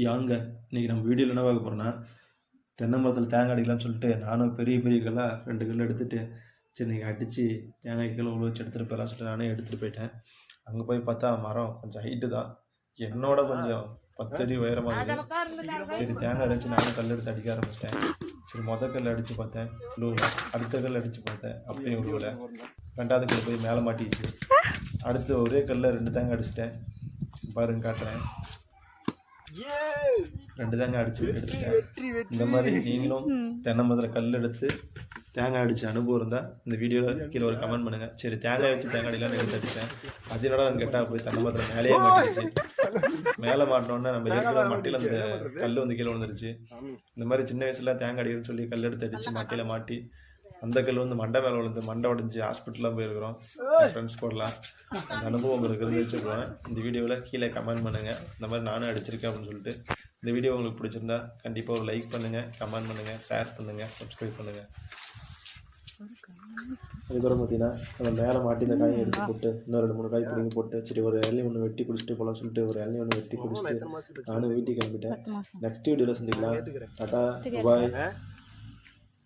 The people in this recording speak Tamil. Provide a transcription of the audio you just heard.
யாங்க இன்றைக்கி நம்ம வீடியோவில் என்ன பார்க்க போகிறோன்னா தென்னை மரத்தில் தேங்காய் அடிக்கலாம்னு சொல்லிட்டு நானும் பெரிய பெரிய கல்லாக 2 கல் எடுத்துகிட்டு சரி நீங்கள் அடித்து தேங்காய் கீழே உள்ள வச்சு எடுத்துகிட்டு போயிடலாம் சொல்லிட்டு நானே எடுத்துகிட்டு போயிட்டேன். அங்கே போய் பார்த்தா மரம் கொஞ்சம் ஹைட்டு தான், என்னோட கொஞ்சம் 10 அடி உயரமாக இருக்குது. சரி தேங்காய் அடிச்சு நானும் கல் எடுத்து அடிக்க ஆரம்பிச்சிட்டேன். சரி கல் அடித்து பார்த்தேன் உழுவலை, அடுத்த கல் அடித்து பார்த்தேன் அப்பயும் உழுவலை, 2வது கல் போய் மேலே மாட்டிடுச்சு. அடுத்து ஒரே கல்லில் 2 தேங்காய் அடிச்சிட்டேன். பாருங்க காட்டுறேன், 2 தேங்காய் அடிச்சு எடுத்துட்டேன். இந்த மாதிரி நீங்களும் தென்னை மரத்தில் கல் எடுத்து தேங்காய் அடிச்சு அனுபவம் இருந்தால் இந்த வீடியோவில் கீழே ஒரு கமெண்ட் பண்ணுங்கள். சரி தேங்காய் வச்சு தேங்காய் அடிக்கலாம் எடுத்து அடித்தேன். அது என்னடா கேட்டால் போய் தென்னை மரத்தில் மேலேயே மாட்டிடுச்சு. மேலே மாட்டினோடனே நம்ம ஏற்கனவே மட்டையில் அந்த கல் வந்து கீழே விழுந்துருச்சு. இந்த மாதிரி சின்ன வயசில் தேங்காய் அடிக்கணும்னு சொல்லி கல் எடுத்து அடித்து மட்டையில் மாட்டி அந்த கல் வந்து மண்டை மேலே விழுந்து மண்டை உடஞ்சி ஹாஸ்பிட்டலாம் போயிருக்கிறோம் ஃப்ரெண்ட்ஸ் கூடலாம். அந்த அனுபவம் உங்களுக்கு இருந்து வச்சுருவேன். இந்த வீடியோவில் கீழே கமெண்ட் பண்ணுங்கள், இந்த மாதிரி நானும் அடிச்சிருக்கேன் அப்படின்னு சொல்லிட்டு. இந்த வீடியோ உங்களுக்கு பிடிச்சிருந்தா கண்டிப்பாக ஒரு லைக் பண்ணுங்கள், கமெண்ட் பண்ணுங்கள், ஷேர் பண்ணுங்கள், சப்ஸ்கிரைப் பண்ணுங்கள். அதுக்கப்புறம் பார்த்தீங்கன்னா நம்ம மேலே மாட்டி இந்த காயை எடுத்து போட்டு இன்னும் 2-3 காய் பிடிங்கி போட்டு சரி ஒரு இளநீ ஒன்று வெட்டி குடிச்சிட்டு போகலாம்னு சொல்லிட்டு ஒரு இளநீ ஒன்று வெட்டி குடிச்சிட்டு நானும் வீட்டுக்கு கிளம்பிட்டேன். நெக்ஸ்ட் வீடியோவில் சந்திக்கலாம். டாடா பாய்.